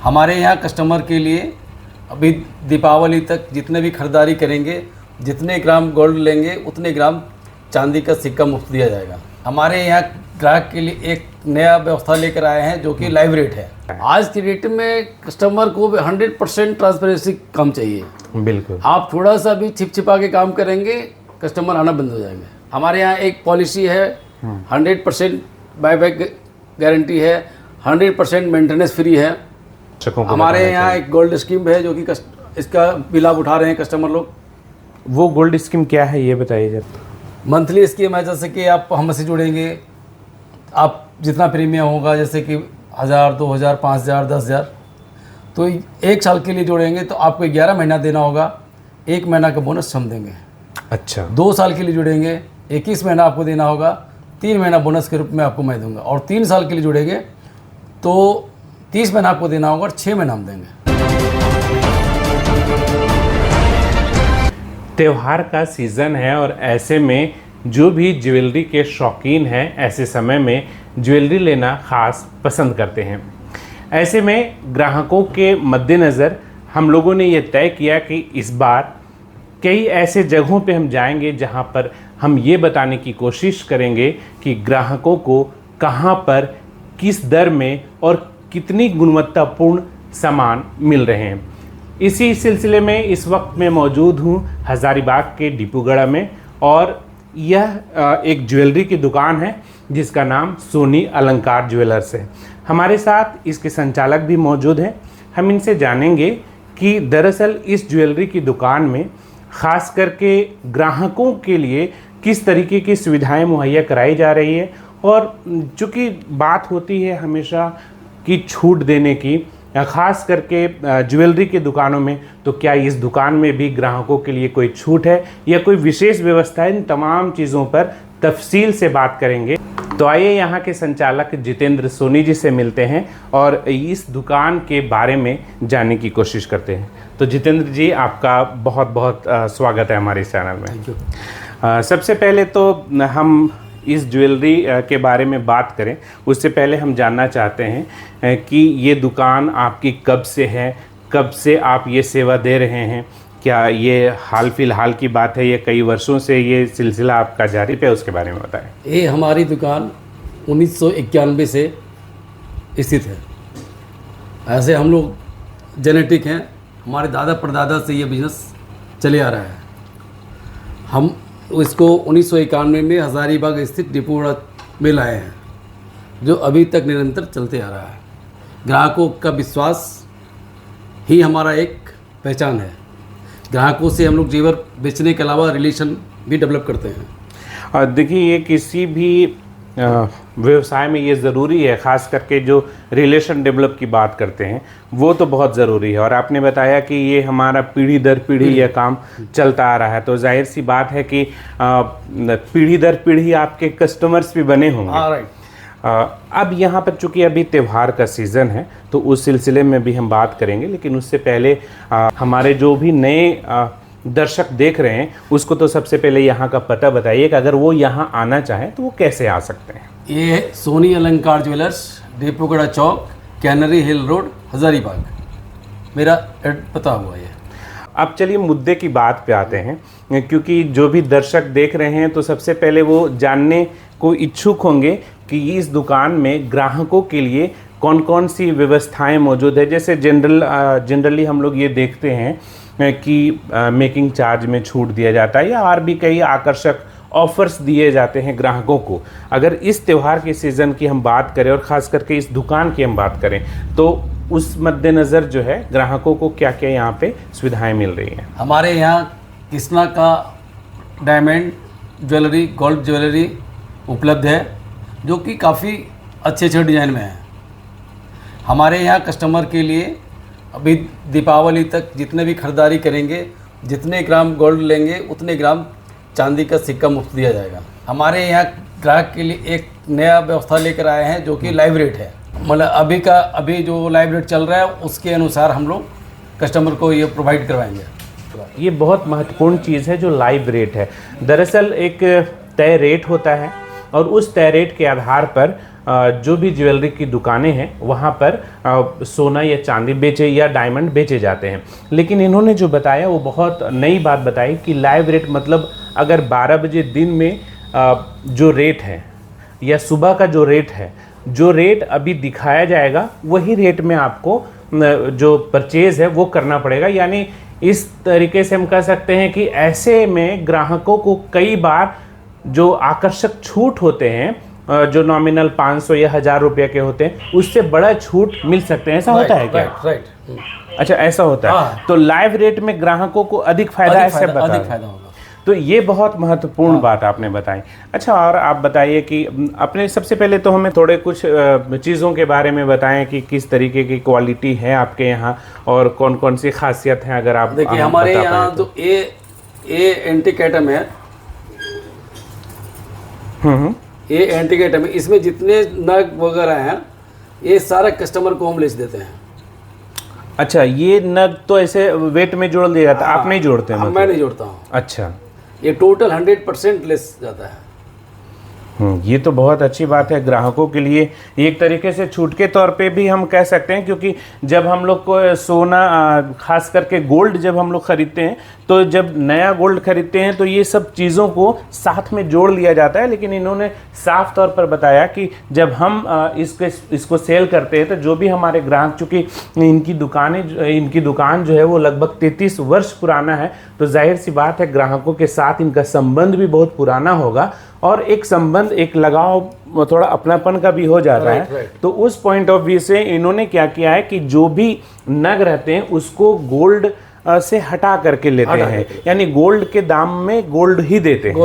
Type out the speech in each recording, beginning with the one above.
हमारे यहाँ कस्टमर के लिए अभी दीपावली तक जितने भी खरीदारी करेंगे, जितने ग्राम गोल्ड लेंगे उतने ग्राम चांदी का सिक्का मुफ्त दिया जाएगा। हमारे यहाँ ग्राहक के लिए एक नया व्यवस्था लेकर आए हैं जो कि लाइव रेट है। आज की डेट में कस्टमर को 100% ट्रांसपेरेंसी काम चाहिए। बिल्कुल, आप थोड़ा सा भी छिपा के काम करेंगे कस्टमर आना बंद हो जाएंगे। हमारे यहाँ एक पॉलिसी है, 100% बायबैक गारंटी है, 100% मेंटेनेंस फ्री है। हमारे यहाँ एक गोल्ड स्कीम है जो कि इसका भी लाभ उठा रहे हैं कस्टमर लोग। वो गोल्ड स्कीम क्या है ये बताइए जरा। मंथली स्कीम है, जैसे कि आप हमसे जुड़ेंगे, आप जितना प्रीमियम होगा, जैसे कि 1000, 2000, 5000, 10000, तो 1 साल के लिए जोड़ेंगे तो आपको 11 महीना देना होगा, 1 महीना का बोनस हम देंगे। अच्छा, 2 साल के लिए जुड़ेंगे 21 महीना आपको देना होगा, 3 महीना बोनस के रूप में आपको मैं दूंगा। और 3 साल के लिए जुड़ेंगे तो 30 महीना आपको देना होगा और 6 महीना हम देंगे। त्योहार का सीज़न है और ऐसे में जो भी ज्वेलरी के शौकीन हैं ऐसे समय में ज्वेलरी लेना ख़ास पसंद करते हैं। ऐसे में ग्राहकों के मद्देनज़र हम लोगों ने ये तय किया कि इस बार कई ऐसे जगहों पे हम जाएंगे जहां पर हम ये बताने की कोशिश करेंगे कि ग्राहकों को कहां पर किस दर में और कितनी गुणवत्तापूर्ण सामान मिल रहे हैं। इसी सिलसिले में इस वक्त मैं मौजूद हूं हज़ारीबाग के डिपूगढ़ा में और यह एक ज्वेलरी की दुकान है जिसका नाम सोनी अलंकार ज्वेलर्स है। हमारे साथ इसके संचालक भी मौजूद हैं। हम इनसे जानेंगे कि दरअसल इस ज्वेलरी की दुकान में ख़ास करके ग्राहकों के लिए किस तरीके की सुविधाएं मुहैया कराई जा रही है और चूँकि बात होती है हमेशा कि छूट देने की, ख़ास करके ज्वेलरी की दुकानों में, तो क्या इस दुकान में भी ग्राहकों के लिए कोई छूट है या कोई विशेष व्यवस्था है, इन तमाम चीज़ों पर तफसील से बात करेंगे। तो आइए यहाँ के संचालक जितेंद्र सोनी जी से मिलते हैं और इस दुकान के बारे में जानने की कोशिश करते हैं। तो जितेंद्र जी, आपका बहुत बहुत स्वागत है हमारे चैनल में। Thank you. सबसे पहले तो हम इस ज्वेलरी के बारे में बात करें उससे पहले हम जानना चाहते हैं कि ये दुकान आपकी कब से है, कब से आप ये सेवा दे रहे हैं? क्या ये हाल फिलहाल की बात है या कई वर्षों से ये सिलसिला आपका जारी है, उसके बारे में बताएं। ये हमारी दुकान 1991 से स्थित है। ऐसे हम लोग जेनेटिक हैं, हमारे दादा परदादा से ये बिज़नेस चले आ रहा है। हम इसको 1991 में हज़ारीबाग स्थित डिपूगढ़ा में लाए हैं, जो अभी तक निरंतर चलते आ रहा है। ग्राहकों का विश्वास ही हमारा एक पहचान है। ग्राहकों से हम लोग जेवर बेचने के अलावा रिलेशन भी डेवलप करते हैं। देखिए, ये किसी भी व्यवसाय में ये ज़रूरी है, ख़ास करके जो रिलेशन डेवलप की बात करते हैं वो तो बहुत ज़रूरी है। और आपने बताया कि ये हमारा पीढ़ी दर पीढ़ी यह काम चलता आ रहा है, तो जाहिर सी बात है कि पीढ़ी दर पीढ़ी आपके कस्टमर्स भी बने होंगे। राइट। अब यहाँ पर चूँकि अभी त्यौहार का सीज़न है तो उस सिलसिले में भी हम बात करेंगे, लेकिन उससे पहले हमारे जो भी नए दर्शक देख रहे हैं उसको तो सबसे पहले यहाँ का पता बताइए कि अगर वो यहाँ आना चाहें तो वो कैसे आ सकते हैं। ये सोनी अलंकार ज्वेलर्स, डिपूगढ़ा चौक, कैनरी हिल रोड, हज़ारीबाग मेरा पता हुआ है। अब चलिए मुद्दे की बात पे आते हैं, क्योंकि जो भी दर्शक देख रहे हैं तो सबसे पहले वो जानने को इच्छुक होंगे कि इस दुकान में ग्राहकों के लिए कौन कौन सी व्यवस्थाएं मौजूद है। जैसे जनरली हम लोग ये देखते हैं कि मेकिंग चार्ज में छूट दिया जाता है या और भी कई आकर्षक ऑफर्स दिए जाते हैं ग्राहकों को। अगर इस त्यौहार के सीज़न की हम बात करें और ख़ास करके इस दुकान की हम बात करें तो उस मद्देनज़र जो है ग्राहकों को क्या क्या यहाँ पे सुविधाएं मिल रही हैं? हमारे यहाँ कृष्णा का डायमंड ज्वेलरी, गोल्ड ज्वेलरी उपलब्ध है, जो कि काफ़ी अच्छे अच्छे डिज़ाइन में है। हमारे यहाँ कस्टमर के लिए अभी दीपावली तक जितने भी खरीदारी करेंगे, जितने ग्राम गोल्ड लेंगे उतने ग्राम चांदी का सिक्का मुफ्त दिया जाएगा। हमारे यहाँ ग्राहक के लिए एक नया व्यवस्था लेकर आए हैं जो कि लाइव रेट है। मतलब अभी जो लाइव रेट चल रहा है उसके अनुसार हम लोग कस्टमर को ये प्रोवाइड करवाएंगे। ये बहुत महत्वपूर्ण चीज़ है जो लाइव रेट है। दरअसल एक तय रेट होता है और उस तय रेट के आधार पर जो भी ज्वेलरी की दुकानें हैं वहाँ पर सोना या चांदी बेचे या डायमंड बेचे जाते हैं। लेकिन इन्होंने जो बताया वो बहुत नई बात बताई कि लाइव रेट मतलब अगर 12 बजे दिन में जो रेट है या सुबह का जो रेट अभी दिखाया जाएगा वही रेट में आपको जो परचेज़ है वो करना पड़ेगा। यानी इस तरीके से हम कह सकते हैं कि ऐसे में ग्राहकों को कई बार जो आकर्षक छूट होते हैं जो नॉमिनल 500 या 1000 रुपये के होते हैं उससे बड़ा छूट मिल सकते हैं। ऐसा होता है क्या? राइट। अच्छा, ऐसा होता है। हाँ। तो लाइव रेट में ग्राहकों को अधिक फायदा ऐसे बता अधिक फायदा होगा। तो ये बहुत महत्वपूर्ण बात आपने बताई। अच्छा, और आप बताइए कि अपने सबसे पहले तो हमें थोड़े कुछ चीज़ों के बारे में बताएं कि किस तरीके की क्वालिटी है आपके यहाँ और कौन कौन सी खासियत है, अगर आप देखिए हमारे यहाँ तो ए एंटीक आइटम है। ये एंटीक आइटम है, इसमें जितने नग वगैरह हैं ये सारे कस्टमर को हम लिख देते हैं। अच्छा, ये नग तो ऐसे वेट में जोड़ दिया जाता है, आप नहीं जोड़ते हैं? मैं नहीं जोड़ता हूँ। अच्छा, ये टोटल 100% लेस जाता है। ये तो बहुत अच्छी बात है ग्राहकों के लिए, एक तरीके से छूट के तौर पे भी हम कह सकते हैं। क्योंकि जब हम लोग को सोना खास करके गोल्ड जब हम लोग ख़रीदते हैं तो जब नया गोल्ड खरीदते हैं तो ये सब चीज़ों को साथ में जोड़ लिया जाता है। लेकिन इन्होंने साफ तौर पर बताया कि जब हम इसको सेल करते हैं तो जो भी हमारे ग्राहक, चूँकि इनकी दुकान जो है वो लगभग 33 वर्ष पुराना है, तो जाहिर सी बात है ग्राहकों के साथ इनका संबंध भी बहुत पुराना होगा और एक संबंध, एक लगाव थोड़ा अपनापन का भी हो जाता है। राइट। तो उस पॉइंट ऑफ व्यू से इन्होंने क्या किया है कि जो भी नग रहते हैं उसको गोल्ड से हटा करके लेते हैं, यानी गोल्ड के दाम में गोल्ड ही देते हैं।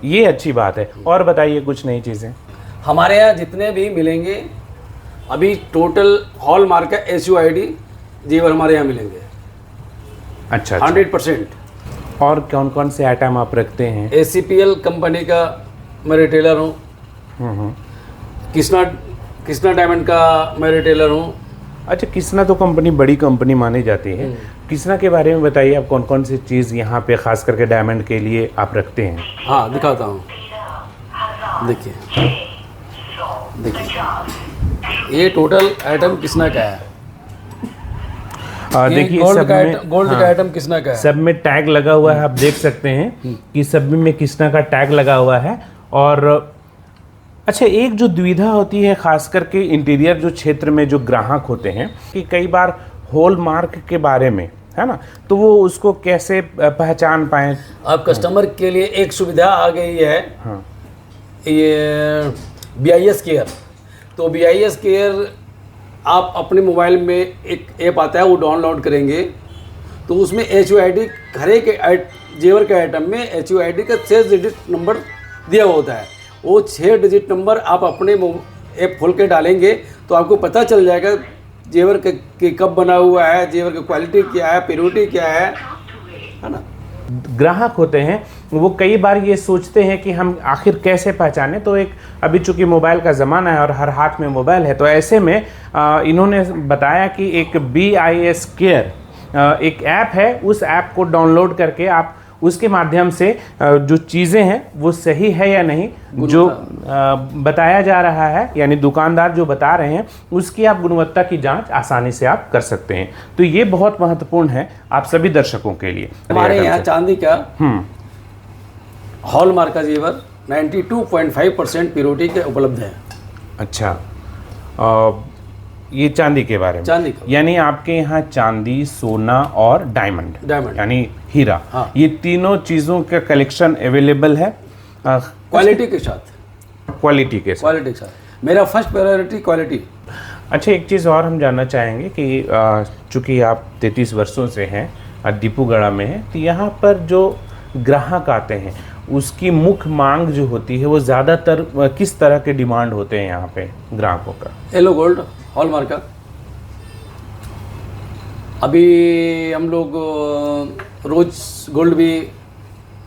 ये अच्छी बात है। और बताइए कुछ नई चीज़ें। हमारे यहाँ जितने भी मिलेंगे अभी टोटल हॉलमार्क का HUID जेवर हमारे यहाँ मिलेंगे। अच्छा, 100%। और कौन कौन से आइटम आप रखते हैं? ACPL कंपनी का मैं रिटेलर हूँ। कृष्णा डायमंड का मैं रिटेलर हूँ। अच्छा, कृष्णा तो कंपनी बड़ी कंपनी मानी जाती है। कृष्णा के बारे में बताइए, आप कौन कौन सी चीज़ यहाँ पे खास करके डायमंड के लिए आप रखते हैं? हाँ, दिखाता हूँ। देखिए ये टोटल आइटम कृष्णा का है। देखिए गोल्ड का आइटम कृष्णा का है। सब में टैग लगा हुआ है, आप देख सकते हैं कि सब में कृष्णा का टैग लगा हुआ है। और अच्छा, एक जो दुविधा होती है खास करके इंटीरियर जो क्षेत्र में जो ग्राहक होते हैं कि कई बार हॉलमार्क के बारे में, है ना, तो वो उसको कैसे पहचान पाएं? अब कस्टमर के लिए एक सुविधा आ गई है। हाँ, ये BIS केयर। तो BIS केयर आप अपने मोबाइल में एक ऐप आता है, वो डाउनलोड करेंगे तो उसमें HUID हर एक जेवर के आइटम में HUID का 6 डिजिट नंबर दिया होता है। वो 6 डिजिट नंबर आप अपने ऐप खोल के डालेंगे तो आपको पता चल जाएगा जेवर के कब बना हुआ है, जेवर की क्वालिटी क्या है, प्योरिटी क्या है ना। ग्राहक होते हैं वो कई बार ये सोचते हैं कि हम आखिर कैसे पहचाने। तो एक अभी चूंकि मोबाइल का ज़माना है और हर हाथ में मोबाइल है, तो ऐसे में इन्होंने बताया कि एक BIS केयर एक ऐप है, उस ऐप को डाउनलोड करके आप उसके माध्यम से जो चीज़ें हैं वो सही है या नहीं, जो बताया जा रहा है यानी दुकानदार जो बता रहे हैं उसकी आप गुणवत्ता की जांच आसानी से आप कर सकते हैं। तो ये बहुत महत्वपूर्ण है आप सभी दर्शकों के लिए। हमारे यहाँ चांदी का हॉलमार्क का जेवर 92.5% प्योरिटी के उपलब्ध है। अच्छा, ये चांदी के बारे में, चांदी का यानी आपके यहाँ चांदी, सोना और डायमंड यानी हीरा, हाँ, ये तीनों चीज़ों का कलेक्शन अवेलेबल है क्वालिटी के साथ। मेरा फर्स्ट प्रायोरिटी क्वालिटी। अच्छा, एक चीज़ और हम जानना चाहेंगे कि चूँकि आप 33 वर्षों से हैं दीपूगढ़ा में हैं, तो यहाँ पर जो ग्राहक आते हैं उसकी मुख्य मांग जो होती है वो ज़्यादातर किस तरह के डिमांड होते हैं यहाँ पे ग्राहकों का? येलो गोल्ड हॉलमार्क का। अभी हम लोग रोज गोल्ड भी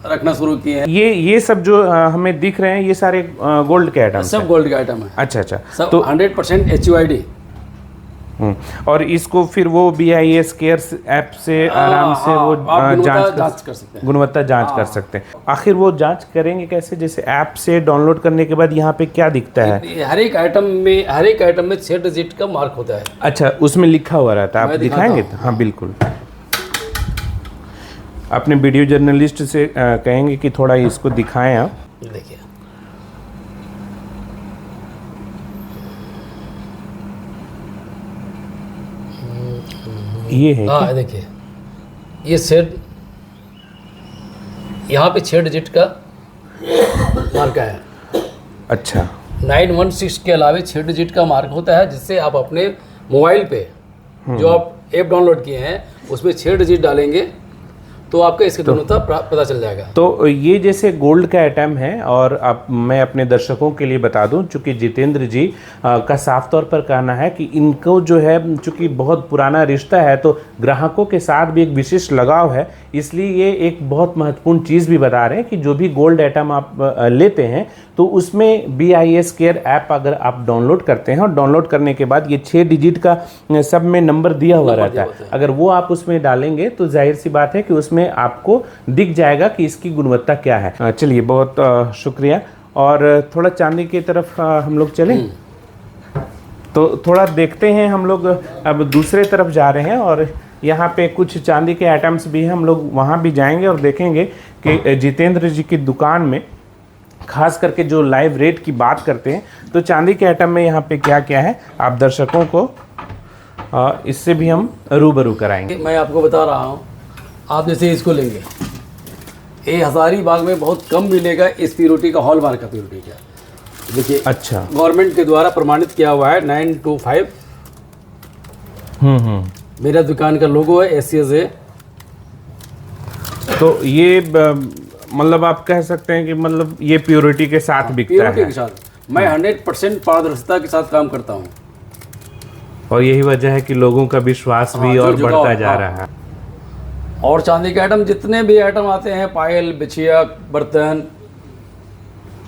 रखना शुरू किए हैं। ये सब जो हमें दिख रहे हैं ये सारे गोल्ड के आइटम, सब गोल्ड के आइटम है। अच्छा, सब तो 100% HUID। और इसको फिर वो BIS केयर ऐप से आराम से वो आप जांच कर सकते हैं। गुणवत्ता जांच कर सकते हैं। आखिर वो जांच करेंगे कैसे? जैसे ऐप से डाउनलोड करने के बाद यहाँ पे क्या दिखता है? हर एक आइटम में 6 डिजिट का मार्क होता है। अच्छा, उसमें लिखा हुआ रहता है, आप मैं दिखाएंगे? दिखाता हूँ। हाँ बिल्कुल। अपने वीडियो जर्नलिस्ट से कहेंगे कि थोड़ा इसको दिखाएं आप। देखिए, ये है क्या? हाँ देखिए, ये सेट यहाँ पे 6 डिजिट का मार्क है। अच्छा, 916 के अलावे 6 डिजिट का मार्क होता है, जिससे आप अपने मोबाइल पे जो आप ऐप डाउनलोड किए हैं उसमें 6 डिजिट डालेंगे तो आपका इसकी गुणवत्ता पता चल जाएगा। तो ये जैसे गोल्ड का आइटम है, और अब मैं अपने दर्शकों के लिए बता दूं, चूँकि जितेंद्र जी का साफ तौर पर कहना है कि इनको जो है, चूँकि बहुत पुराना रिश्ता है तो ग्राहकों के साथ भी एक विशेष लगाव है, इसलिए ये एक बहुत महत्वपूर्ण चीज़ भी बता रहे हैं कि जो भी गोल्ड आइटम आप लेते हैं तो उसमें BIS केयर ऐप अगर आप डाउनलोड करते हैं, और डाउनलोड करने के बाद ये 6 डिजिट का सब में नंबर दिया हुआ रहता है, अगर वो आप उसमें डालेंगे तो जाहिर सी बात है कि उसमें आपको दिख जाएगा कि इसकी गुणवत्ता क्या है। चलिए, बहुत शुक्रिया। और थोड़ा चांदी की तरफ हम लोग चलें तो थोड़ा देखते हैं। हम लोग अब दूसरे तरफ जा रहे हैं और यहाँ पे कुछ चांदी के आइटम्स भी हैं, हम लोग वहाँ भी जाएंगे और देखेंगे कि जितेंद्र जी की दुकान में खास करके जो लाइव रेट की बात करते हैं तो चांदी के आइटम में यहाँ पे क्या क्या है, आप दर्शकों को इससे भी हम रूबरू कराएंगे। मैं आपको बता रहा हूँ, आप जैसे इसको लेंगे, ये हजारीबाग में बहुत कम मिलेगा इस प्योरिटी का, हॉलमार्क का प्योरिटी का। देखिए, अच्छा, गवर्नमेंट के द्वारा प्रमाणित किया हुआ है 925। मेरा दुकान का लोगो है SCSA। तो ये मतलब आप कह सकते हैं कि मतलब ये प्योरिटी के साथ बिकता प्योरिटी है। के साथ मैं 100% पारदर्शिता के साथ काम करता हूँ, और यही वजह है कि लोगों का विश्वास भी और बढ़ता जा रहा है। और चांदी के आइटम जितने भी आइटम आते हैं, पायल, बिछिया, बर्तन,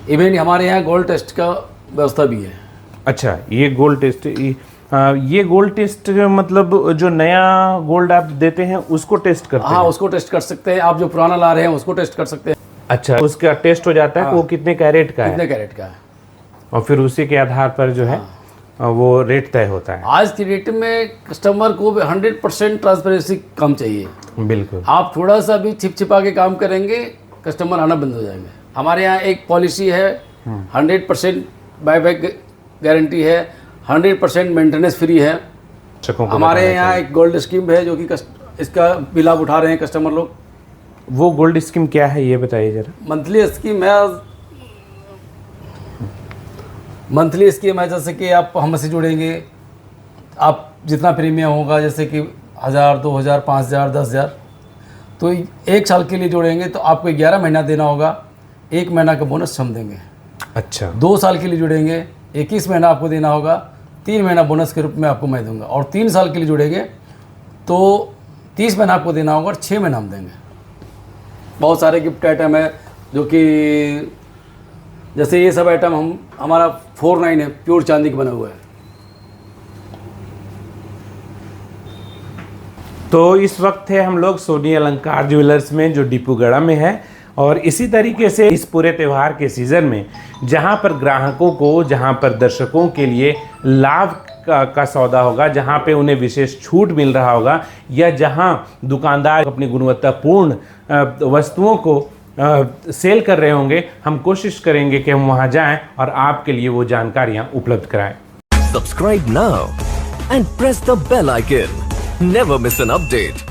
इवन हमारे यहाँ गोल्ड टेस्ट का व्यवस्था भी है। अच्छा, ये गोल्ड टेस्ट, ये गोल्ड टेस्ट मतलब जो नया गोल्ड आप देते हैं उसको टेस्ट करते हैं? हाँ, उसको टेस्ट कर सकते हैं। आप जो पुराना ला रहे हैं उसको टेस्ट कर सकते हैं। अच्छा, उसका टेस्ट हो जाता है कि वो कितने कैरेट का है, कितने कैरेट का है, और फिर उसी के आधार पर जो है वो रेट तय होता है। आज की डेट में कस्टमर को 100% ट्रांसपेरेंसी काम चाहिए। बिल्कुल। आप थोड़ा सा भी छिपा के काम करेंगे, कस्टमर आना बंद हो जाएंगे। हमारे यहाँ एक पॉलिसी है, 100% बायबैक गारंटी है, 100% मेंटेनेंस फ्री है। हमारे यहाँ एक गोल्ड स्कीम है जो कि इसका बिल आप उठा रहे हैं कस्टमर लोग। वो गोल्ड स्कीम क्या है ये बताइए जरा। मंथली स्कीम है, जैसे कि आप हमसे जुड़ेंगे, आप जितना प्रीमियम होगा, जैसे कि 1000, 2000, 5000, 10000, तो 1 साल के लिए जुड़ेंगे तो आपको 11 महीना देना होगा, 1 महीना का बोनस हम देंगे। अच्छा, 2 साल के लिए जुड़ेंगे 21 महीना आपको देना होगा, 3 महीना बोनस के रूप में आपको मैं दूंगा। और 3 साल के लिए जुड़ेंगे तो 30 महीना आपको देना होगा और 6 महीना हम देंगे। बहुत सारे गिफ्ट आइटम है, जो कि जैसे ये सब आइटम हमारा 49 है, प्योर चांदी का बना हुआ है। तो इस वक्त है हम लोग सोनी अलंकार ज्वेलर्स में, जो डिपूगढ़ा में है, और इसी तरीके से इस पूरे त्यौहार के सीज़न में जहां पर ग्राहकों को, जहां पर दर्शकों के लिए लाभ का सौदा होगा, जहां पे उन्हें विशेष छूट मिल रहा होगा, या जहां दुकानदार अपनी गुणवत्तापूर्ण वस्तुओं को सेल कर रहे होंगे, हम कोशिश करेंगे कि हम वहां जाएं और आपके लिए वो जानकारियां उपलब्ध कराएं। Subscribe now and press the bell icon. Never miss an update.